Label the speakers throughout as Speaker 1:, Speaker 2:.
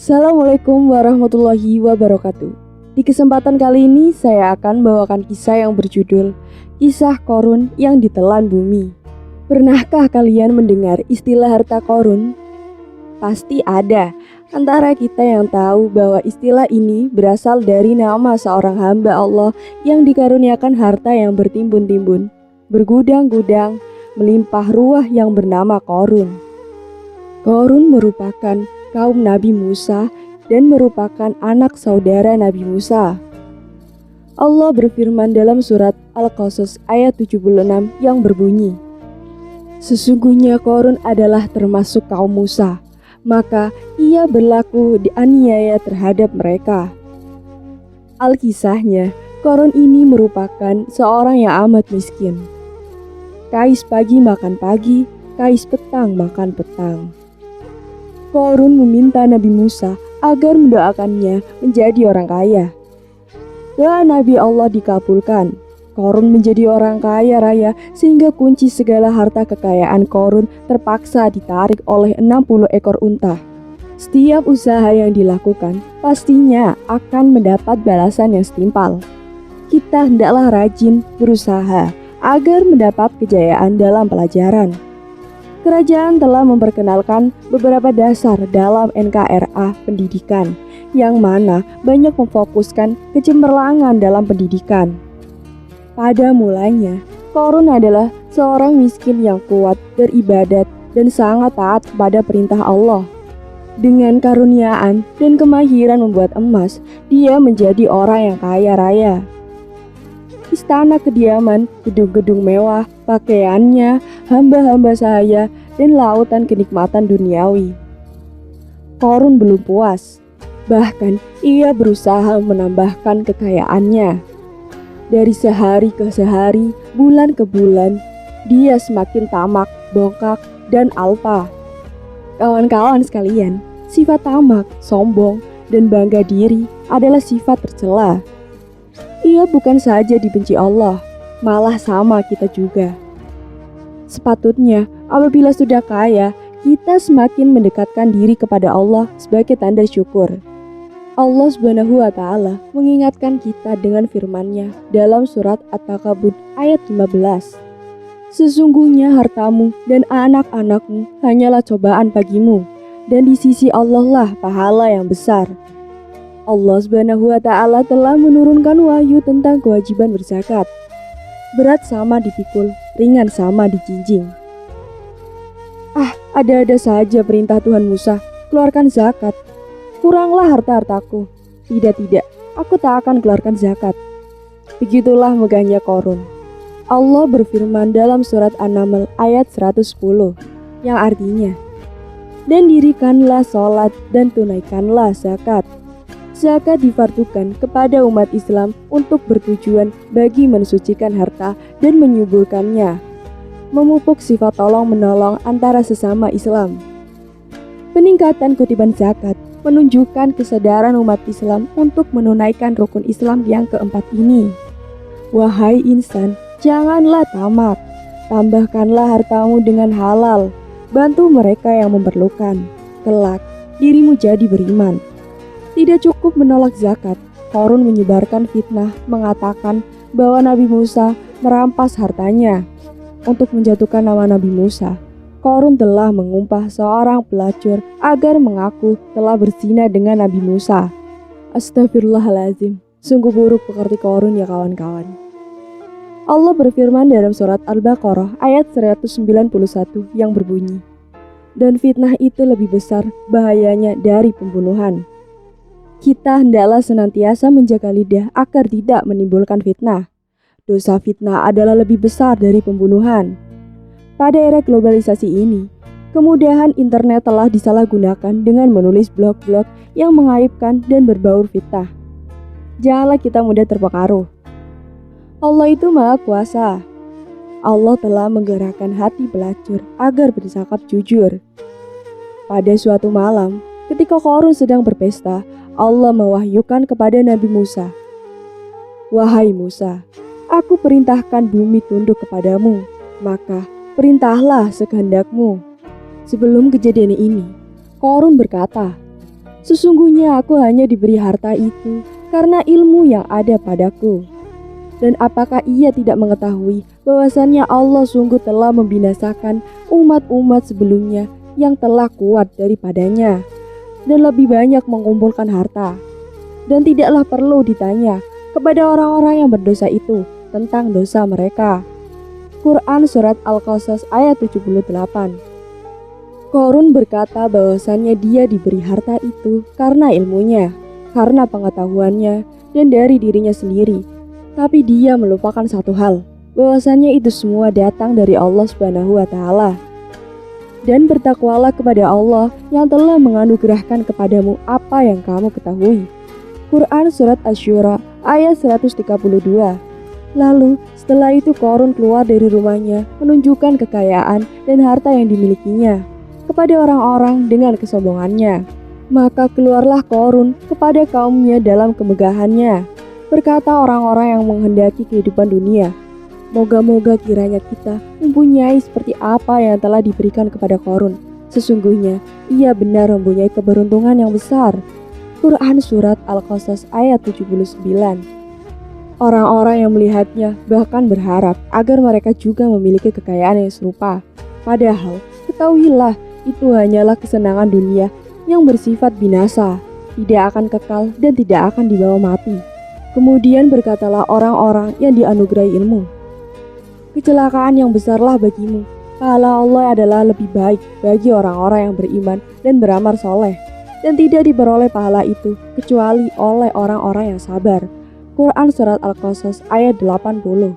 Speaker 1: Assalamualaikum warahmatullahi wabarakatuh. Di kesempatan kali ini saya akan bawakan kisah yang berjudul Kisah Korun yang Ditelan Bumi. Pernahkah kalian mendengar istilah harta korun? Pasti ada antara kita yang tahu bahwa istilah ini berasal dari nama seorang hamba Allah yang dikaruniakan harta yang bertimbun-timbun, bergudang-gudang, melimpah ruah yang bernama Korun. Korun merupakan kaum Nabi Musa dan merupakan anak saudara Nabi Musa. Allah berfirman dalam surat Al-Qasas ayat 76 yang berbunyi, "Sesungguhnya Korun adalah termasuk kaum Musa, maka ia berlaku dianiaya terhadap mereka." Alkisahnya, Korun ini merupakan seorang yang amat miskin. Kais pagi makan pagi, kais petang makan petang. Korun meminta Nabi Musa agar mendoakannya menjadi orang kaya. Doa Nabi Allah dikabulkan. Korun menjadi orang kaya raya sehingga kunci segala harta kekayaan Korun terpaksa ditarik oleh 60 ekor unta. Setiap usaha yang dilakukan pastinya akan mendapat balasan yang setimpal. Kita hendaklah rajin berusaha agar mendapat kejayaan dalam pelajaran. Kerajaan telah memperkenalkan beberapa dasar dalam NKRA pendidikan, yang mana banyak memfokuskan kecemerlangan dalam pendidikan. Pada mulanya, Korun adalah seorang miskin yang kuat beribadat dan sangat taat kepada perintah Allah. Dengan karuniaan dan kemahiran membuat emas, dia menjadi orang yang kaya raya. Istana kediaman, gedung-gedung mewah, pakaiannya, hamba-hamba sahaya, dan lautan kenikmatan duniawi. Korun belum puas, bahkan ia berusaha menambahkan kekayaannya. Dari sehari ke sehari, bulan ke bulan, dia semakin tamak, bongkak, dan alpa. Kawan-kawan sekalian, sifat tamak, sombong, dan bangga diri adalah sifat tercela. Ia bukan saja dibenci Allah, malah sama kita juga. Sepatutnya, apabila sudah kaya, kita semakin mendekatkan diri kepada Allah sebagai tanda syukur. Allah Subhanahu wa Ta'ala mengingatkan kita dengan firman-Nya dalam surat At-Takabur ayat 15. Sesungguhnya hartamu dan anak-anakmu hanyalah cobaan bagimu, dan di sisi Allah lah pahala yang besar. Allah Subhanahu wa Ta'ala telah menurunkan wahyu tentang kewajiban berzakat. Berat sama dipikul, ringan sama dijinjing. Ada-ada saja perintah Tuhan Musa, keluarkan zakat. Kuranglah harta-hartaku. Tidak, aku tak akan keluarkan zakat. Begitulah megahnya Korun. Allah berfirman dalam surat An-Naml ayat 110, yang artinya, "Dan dirikanlah sholat dan tunaikanlah zakat." Zakat difardukan kepada umat Islam untuk bertujuan bagi mensucikan harta dan menyuburkannya, memupuk sifat tolong-menolong antara sesama Islam. Peningkatan kutipan zakat menunjukkan kesadaran umat Islam untuk menunaikan rukun Islam yang keempat ini. Wahai insan, janganlah tamak, tambahkanlah hartamu dengan halal, bantu mereka yang memerlukan, kelak dirimu jadi beriman. Tidak cukup menolak zakat, Korun menyebarkan fitnah mengatakan bahwa Nabi Musa merampas hartanya. Untuk menjatuhkan nama Nabi Musa, Korun telah mengumpah seorang pelacur agar mengaku telah berzina dengan Nabi Musa. Astagfirullahaladzim, sungguh buruk pekerti Korun ya kawan-kawan. Allah berfirman dalam surat Al-Baqarah ayat 191 yang berbunyi, "Dan fitnah itu lebih besar bahayanya dari pembunuhan." Kita hendaklah senantiasa menjaga lidah agar tidak menimbulkan fitnah. Dosa fitnah adalah lebih besar dari pembunuhan. Pada era globalisasi ini, kemudahan internet telah disalahgunakan dengan menulis blog-blog yang mengaibkan dan berbau fitnah. Janganlah kita mudah terpengaruh. Allah itu Maha Kuasa. Allah telah menggerakkan hati pelacur agar bercakap jujur. Pada suatu malam, ketika Korun sedang berpesta, Allah mewahyukan kepada Nabi Musa, "Wahai Musa, aku perintahkan bumi tunduk kepadamu, maka perintahlah sekehendakmu." Sebelum kejadian ini, Korun berkata, Sesungguhnya aku hanya diberi harta itu karena ilmu yang ada padaku. Dan apakah ia tidak mengetahui bahwasannya Allah sungguh telah membinasakan umat-umat sebelumnya yang telah kuat daripadanya dan lebih banyak mengumpulkan harta. Dan tidaklah perlu ditanya kepada orang-orang yang berdosa itu tentang dosa mereka. Quran Surat Al-Qasas ayat 78. Qarun berkata bahwasannya dia diberi harta itu karena ilmunya, karena pengetahuannya, dan dari dirinya sendiri. Tapi dia melupakan satu hal, bahwasannya itu semua datang dari Allah Subhanahu wa Ta'ala. Dan bertakwalah kepada Allah yang telah menganugerahkan kepadamu apa yang kamu ketahui. Quran Surat Asy-Syura ayat 132. Lalu setelah itu Qarun keluar dari rumahnya menunjukkan kekayaan dan harta yang dimilikinya kepada orang-orang dengan kesombongannya. Maka keluarlah Qarun kepada kaumnya dalam kemegahannya. Berkata orang-orang yang menghendaki kehidupan dunia, moga-moga kiranya kita mempunyai seperti apa yang telah diberikan kepada Qarun. Sesungguhnya ia benar mempunyai keberuntungan yang besar. Quran Surat Al-Qasas ayat 79. Orang-orang yang melihatnya bahkan berharap agar mereka juga memiliki kekayaan yang serupa. Padahal ketahuilah itu hanyalah kesenangan dunia yang bersifat binasa, tidak akan kekal dan tidak akan dibawa mati. Kemudian berkatalah orang-orang yang dianugerahi ilmu, kecelakaan yang besarlah bagimu. Pahala Allah adalah lebih baik bagi orang-orang yang beriman dan beramal soleh, dan tidak diperoleh pahala itu kecuali oleh orang-orang yang sabar. Quran Surat Al-Qasas ayat 80.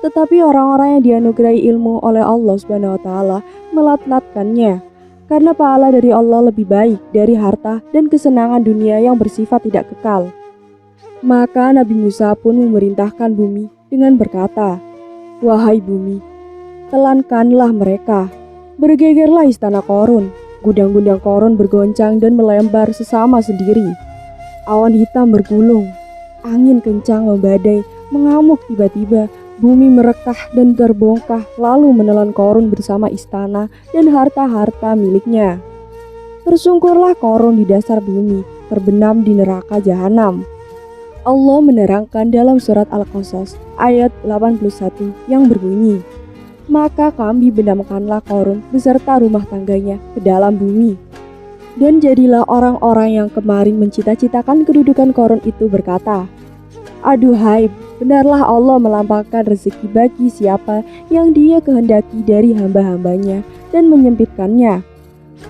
Speaker 1: Tetapi orang-orang yang dianugerahi ilmu oleh Allah Subhanahu wa Ta'ala melat-latkannya, karena pahala dari Allah lebih baik dari harta dan kesenangan dunia yang bersifat tidak kekal. Maka Nabi Musa pun memerintahkan bumi dengan berkata, "Wahai bumi, telankanlah mereka." Bergegerlah istana Qarun, gudang-gudang Qarun bergoncang dan melembar sesama sendiri. Awan hitam bergulung, angin kencang membadai, mengamuk tiba-tiba, bumi merekah dan terbongkah lalu menelan Qarun bersama istana dan harta-harta miliknya. Tersungkurlah Qarun di dasar bumi, terbenam di neraka jahanam. Allah menerangkan dalam surat Al-Qasas ayat 81 yang berbunyi, "Maka kami benamkanlah Qarun beserta rumah tangganya ke dalam bumi. Dan jadilah orang-orang yang kemarin mencita-citakan kedudukan Qarun itu berkata, Aduhai, benarlah Allah melampaukan rezeki bagi siapa yang Dia kehendaki dari hamba-hambanya dan menyempitkannya.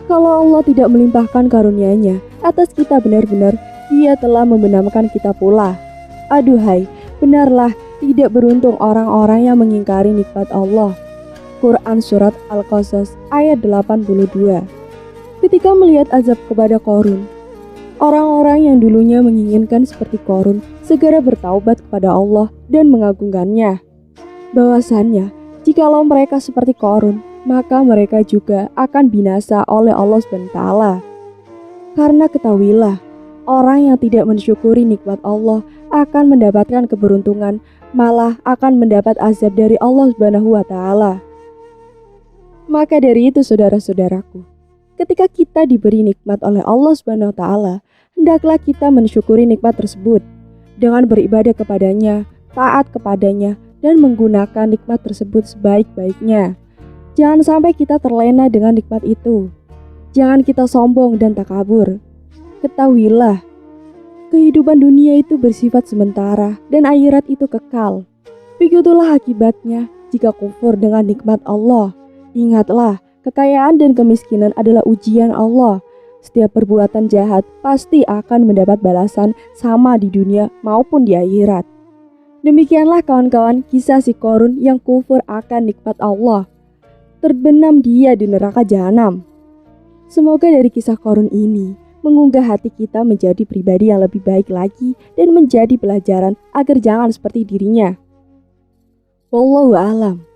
Speaker 1: Kalau Allah tidak melimpahkan karunia-Nya atas kita benar-benar, Dia telah membenamkan kita pula. Aduhai, benarlah tidak beruntung orang-orang yang mengingkari nikmat Allah." Quran Surat Al-Qasas ayat 82. Ketika melihat azab kepada Qarun, orang-orang yang dulunya menginginkan seperti Qarun segera bertaubat kepada Allah dan mengagungkannya. Bahwasannya, jikalau mereka seperti Qarun, maka mereka juga akan binasa oleh Allah SWT. Karena ketahuilah, orang yang tidak mensyukuri nikmat Allah akan mendapatkan keberuntungan, malah akan mendapat azab dari Allah SWT. Maka dari itu saudara-saudaraku, ketika kita diberi nikmat oleh Allah SWT, hendaklah kita mensyukuri nikmat tersebut dengan beribadah kepadanya, taat kepadanya, dan menggunakan nikmat tersebut sebaik-baiknya. Jangan sampai kita terlena dengan nikmat itu. Jangan kita sombong dan takabur. Ketahuilah, kehidupan dunia itu bersifat sementara dan akhirat itu kekal. Begitulah akibatnya jika kufur dengan nikmat Allah. Ingatlah, kekayaan dan kemiskinan adalah ujian Allah. Setiap perbuatan jahat pasti akan mendapat balasan sama di dunia maupun di akhirat. Demikianlah kawan-kawan kisah si Qarun yang kufur akan nikmat Allah. Terbenam dia di neraka jahanam. Semoga dari kisah Qarun ini mengunggah hati kita menjadi pribadi yang lebih baik lagi dan menjadi pelajaran agar jangan seperti dirinya. Wallahu a'lam.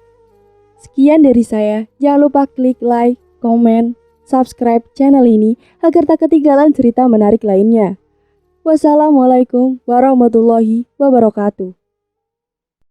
Speaker 1: Sekian dari saya. Jangan lupa klik like, komen, subscribe channel ini agar tak ketinggalan cerita menarik lainnya. Wassalamualaikum warahmatullahi wabarakatuh.